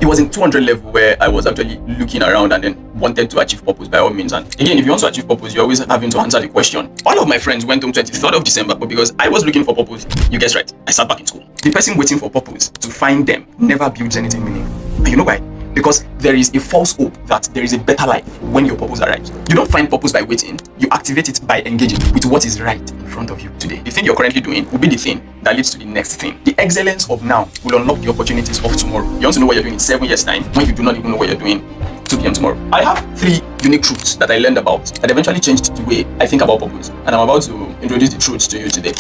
it was in 200 level where I was actually looking around and then wanted to achieve purpose by all means. And again, if you want to achieve purpose, you're always having to answer the question. All of my friends went home 23rd of December, but because I was looking for purpose, you guessed right, I sat back in school. The person waiting for purpose to find them never builds anything meaningful. And you know why? Because there is a false hope that there is a better life when your purpose arrives. You don't find purpose by waiting, you activate it by engaging with what is right in front of you today. The thing you're currently doing will be the thing that leads to the next thing. The excellence of now will unlock the opportunities of tomorrow. You want to know what you're doing in 7 years' time when you do not even know what you're doing 2 p.m. tomorrow. I have 3 unique truths that I learned about that eventually changed the way I think about purpose. And I'm about to introduce the truths to you today.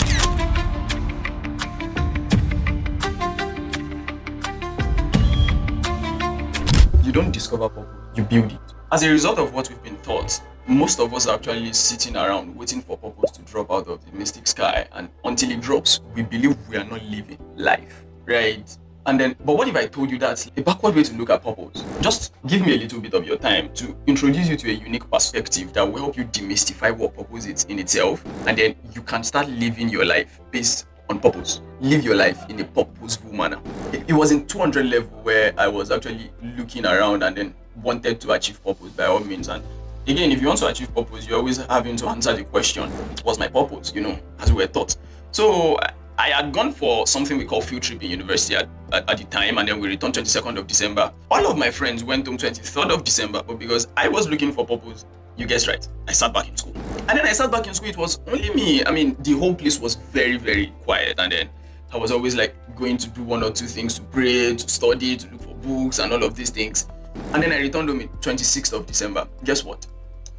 You don't discover purpose, you build it. As a result of what we've been taught, most of us are actually sitting around waiting for purpose to drop out of the mystic sky, and until it drops, we believe we are not living life, right? And then, but what if I told you that's a backward way to look at purpose? Just give me a little bit of your time to introduce you to a unique perspective that will help you demystify what purpose is in itself, and then you can start living your life based on purpose. Live your life in a purposeful manner. It was in 200 level where I was actually looking around and then wanted to achieve purpose by all means. And again, if you want to achieve purpose, you're always having to answer the question, what's my purpose, as we were taught. So I had gone for something we call field trip in university at the time, and then we returned 22nd of December. All of my friends went home 23rd of December, but because I was looking for purpose, you guessed right, I sat back in school. And then I sat back in school, it was only me. I mean, the whole place was very, very quiet. And then I was always like going to do 1 or 2 things, to pray, to study, to look for books and all of these things. And then I returned home 26th of December. Guess what?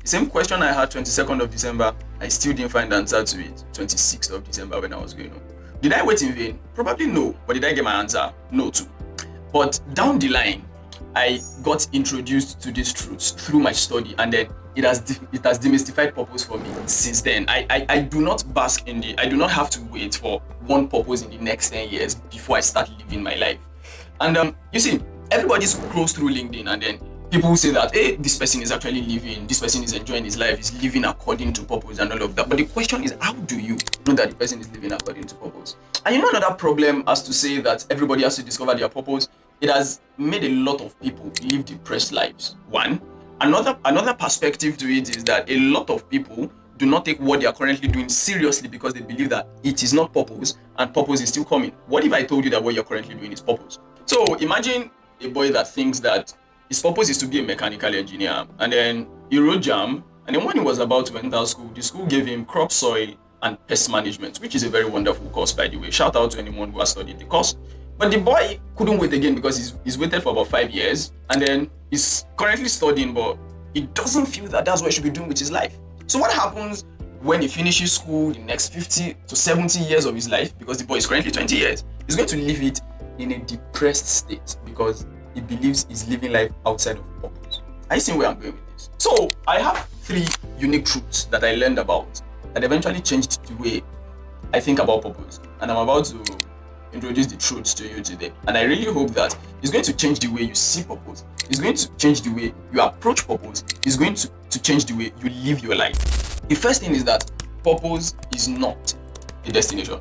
The same question I had 22nd of December, I still didn't find the answer to it 26th of December when I was going home. Did I wait in vain? Probably no. But did I get my answer? No too. But down the line, I got introduced to these truths through my study, and then it has demystified purpose for me since then. I do not bask in I do not have to wait for one purpose in the next 10 years before I start living my life. And you see, everybody scrolls through LinkedIn, and then people say that, hey, this person is actually living, this person is enjoying his life, is living according to purpose and all of that. But the question is, how do you know that the person is living according to purpose? And another problem as to say that everybody has to discover their purpose, it has made a lot of people live depressed lives. One. Another perspective to it is that a lot of people do not take what they are currently doing seriously because they believe that it is not purpose and purpose is still coming. What if I told you that what you're currently doing is purpose? So imagine a boy that thinks that his purpose is to be a mechanical engineer, and then he wrote JAMB, and then when he was about to enter school, the school gave him crop soil and pest management, which is a very wonderful course, by the way. Shout out to anyone who has studied the course. But the boy couldn't wait again because he's waited for about 5 years, and then he's currently studying, but he doesn't feel that that's what he should be doing with his life. So what happens when he finishes school the next 50 to 70 years of his life, because the boy is currently 20 years, he's going to live it in a depressed state because he believes he's living life outside of purpose. Are you seeing where I'm going with this? So I have 3 unique truths that I learned about that eventually changed the way I think about purpose. And I'm about to introduce the truths to you today. And I really hope that it's going to change the way you see purpose. It's going to change the way you approach purpose. It's going to change the way you live your life. The first thing is that purpose is not a destination.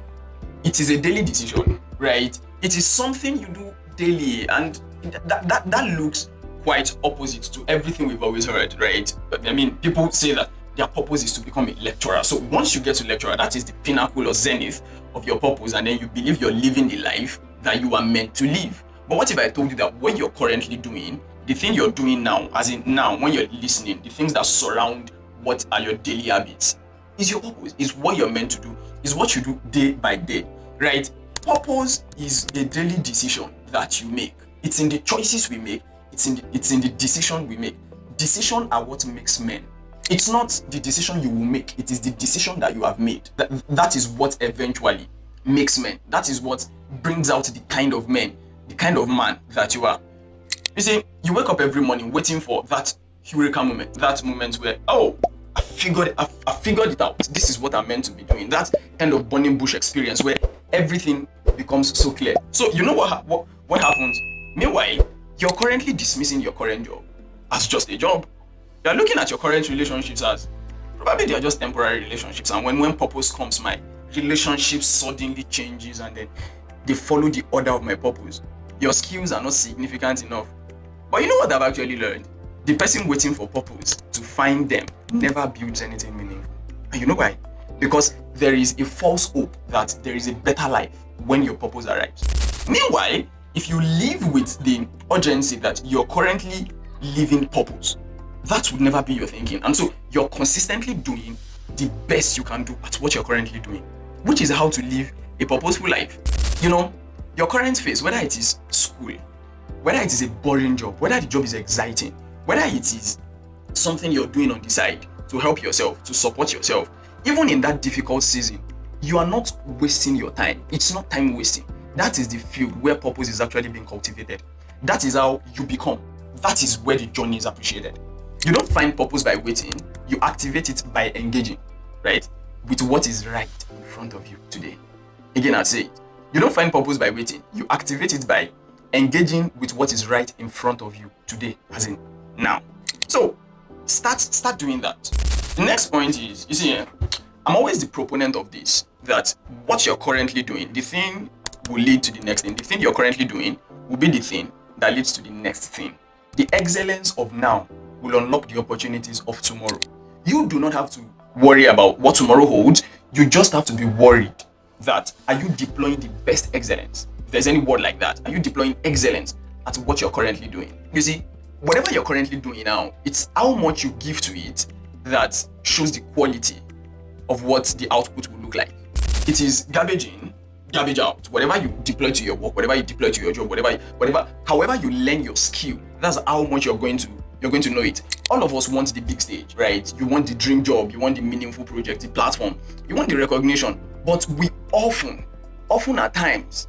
It is a daily decision, right? It is something you do daily, and that looks quite opposite to everything we've always heard, right? I mean, people say that their purpose is to become a lecturer. So once you get to lecturer, that is the pinnacle or zenith of your purpose, and then you believe you're living the life that you are meant to live. But what if I told you that what you're currently doing, the thing you're doing now, as in now when you're listening, the things that surround what are your daily habits, is your purpose, is what you're meant to do, is what you do day by day, right? Purpose is a daily decision that you make. It's in the choices we make. It's in the decision we make. Decisions are what makes men. It's not the decision you will make. It is the decision that you have made. That is what eventually makes men. That is what brings out the kind of men, the kind of man that you are. You see, you wake up every morning waiting for that eureka moment, that moment where, oh, I figured it out. This is what I'm meant to be doing. That kind of burning bush experience where everything becomes so clear. So you know what happens? Meanwhile, you're currently dismissing your current job as just a job. You're looking at your current relationships as probably they are just temporary relationships. And when purpose comes, my relationship suddenly changes and then they follow the order of my purpose. Your skills are not significant enough. But you know what I've actually learned? The person waiting for purpose to find them never builds anything meaningful. And you know why? Because there is a false hope that there is a better life when your purpose arrives. Meanwhile, if you live with the urgency that you're currently living purpose, that would never be your thinking. And so you're consistently doing the best you can do at what you're currently doing, which is how to live a purposeful life. You know, your current phase, whether it is school, whether it is a boring job, whether the job is exciting, whether it is something you're doing on the side to help yourself, to support yourself, even in that difficult season, you are not wasting your time. It's not time wasting. That is the field where purpose is actually being cultivated. That is how you become. That is where the journey is appreciated. You don't find purpose by waiting, you activate it by engaging, right? With what is right in front of you today. Again, I say it. You don't find purpose by waiting, you activate it by engaging with what is right in front of you today, as in now. So start doing that. The next point is, you see, I'm always the proponent of this, that what you're currently doing, the thing will lead to the next thing. The thing you're currently doing will be the thing that leads to the next thing. The excellence of now will unlock the opportunities of tomorrow. You do not have to worry about what tomorrow holds. You just have to be worried that, are you deploying the best excellence? If there's any word like that, are you deploying excellence at what you're currently doing? You see, whatever you're currently doing now, it's how much you give to it that shows the quality of what the output will look like. It is garbage in, garbage out. Whatever you deploy to your work, whatever you deploy to your job, however you learn your skill, that's how much you're going to know it. All of us want the big stage, right? You want the dream job, you want the meaningful project, the platform, you want the recognition. But we often at times,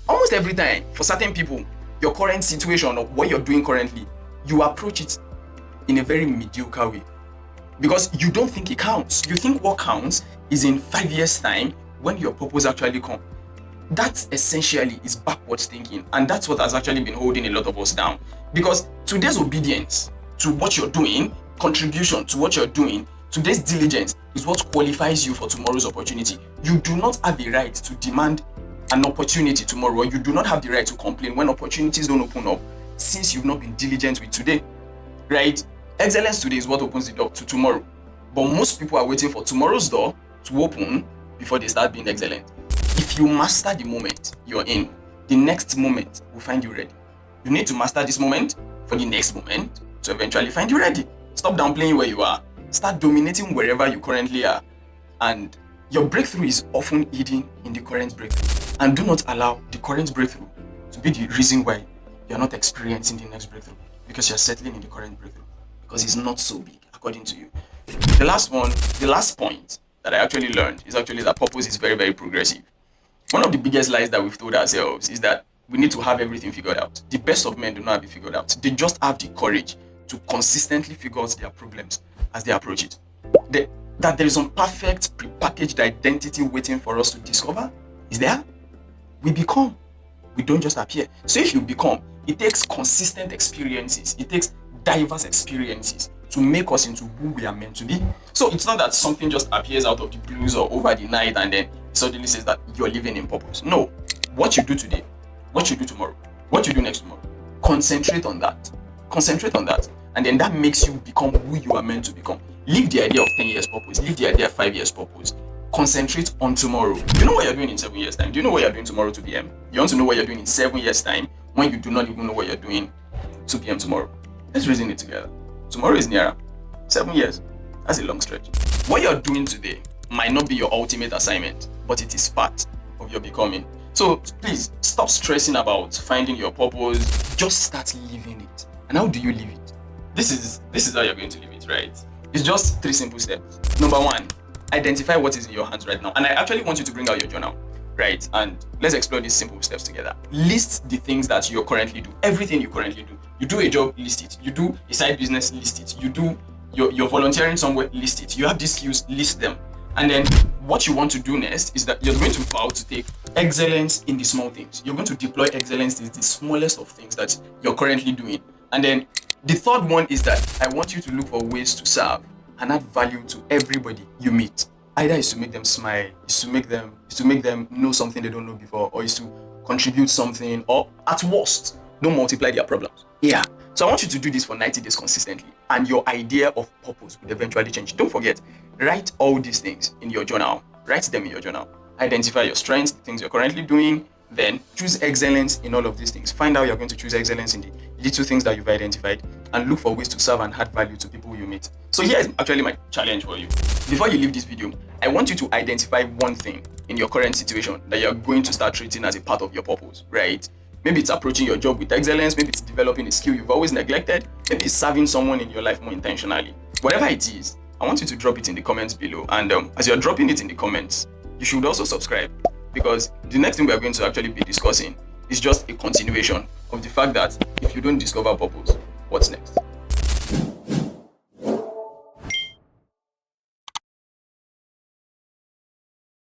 almost every time, for certain people, your current situation or what you're doing currently, you approach it in a very mediocre way. Because you don't think it counts. You think what counts is in 5 years' time when your purpose actually comes. That essentially is backwards thinking, and that's what has actually been holding a lot of us down. Because today's obedience to what you're doing, contribution to what you're doing, today's diligence is what qualifies you for tomorrow's opportunity. You do not have a right to demand an opportunity tomorrow. You do not have the right to complain when opportunities don't open up, since you've not been diligent with today, right? Excellence today is what opens the door to tomorrow. But most people are waiting for tomorrow's door to open before they start being excellent. If you master the moment you're in, the next moment will find you ready. You need to master this moment for the next moment to eventually find you ready. Stop downplaying where you are. Start dominating wherever you currently are. And your breakthrough is often hidden in the current breakthrough. And do not allow the current breakthrough to be the reason why you're not experiencing the next breakthrough, because you're settling in the current breakthrough, because it's not so big according to you. The last point that I actually learned is actually that purpose is very, very progressive. One of the biggest lies that we've told ourselves is that we need to have everything figured out. The best of men do not have it figured out. They just have the courage to consistently figure out their problems as they approach it. That there is some perfect prepackaged identity waiting for us to discover is there. We become. We don't just appear. So if you become, it takes consistent experiences. It takes diverse experiences to make us into who we are meant to be. So it's not that something just appears out of the blues or over the night and then suddenly says that you're living in purpose. No. What you do today, what you do tomorrow, what you do next tomorrow, concentrate on that. Concentrate on that. And then that makes you become who you are meant to become. Leave the idea of 10 years purpose. Leave the idea of 5 years purpose. Concentrate on tomorrow. You know what you're doing in 7 years' time? Do you know what you're doing tomorrow 2 p.m.? You want to know what you're doing in 7 years' time when you do not even know what you're doing 2 p.m. tomorrow? Let's reason it together. Tomorrow is nearer. 7 years. That's a long stretch. What you're doing today might not be your ultimate assignment, but it is part of your becoming. So please stop stressing about finding your purpose. Just start living it. And how do you live it? This is how you're going to live it, right? It's just 3 simple steps. Number 1, identify what is in your hands right now. And I actually want you to bring out your journal, right? And let's explore these simple steps together. List the things that you currently do. Everything you currently do. You do a job, list it. You do a side business, list it. You do you're volunteering somewhere, list it. You have these skills, list them. And then what you want to do next is that you're going to vow to take excellence in the small things. You're going to deploy excellence in the smallest of things that you're currently doing. And then the third one is that I want you to look for ways to serve and add value to everybody you meet. Either is to make them smile, is to make them know something they don't know before, or is to contribute something, or at worst, don't multiply their problems. Yeah. So I want you to do this for 90 days consistently, and your idea of purpose will eventually change. Don't forget, write all these things in your journal. Write them in your journal. Identify your strengths, the things you're currently doing, then choose excellence in all of these things. Find out you're going to choose excellence in the little things that you've identified, and look for ways to serve and add value to people you meet. So here's actually my challenge for you. Before you leave this video, I want you to identify one thing in your current situation that you're going to start treating as a part of your purpose, right? Maybe it's approaching your job with excellence, maybe it's developing a skill you've always neglected, maybe it's serving someone in your life more intentionally. Whatever it is, I want you to drop it in the comments below. And as you're dropping it in the comments, you should also subscribe, because the next thing we are going to actually be discussing is just a continuation of the fact that if you don't discover purpose, what's next?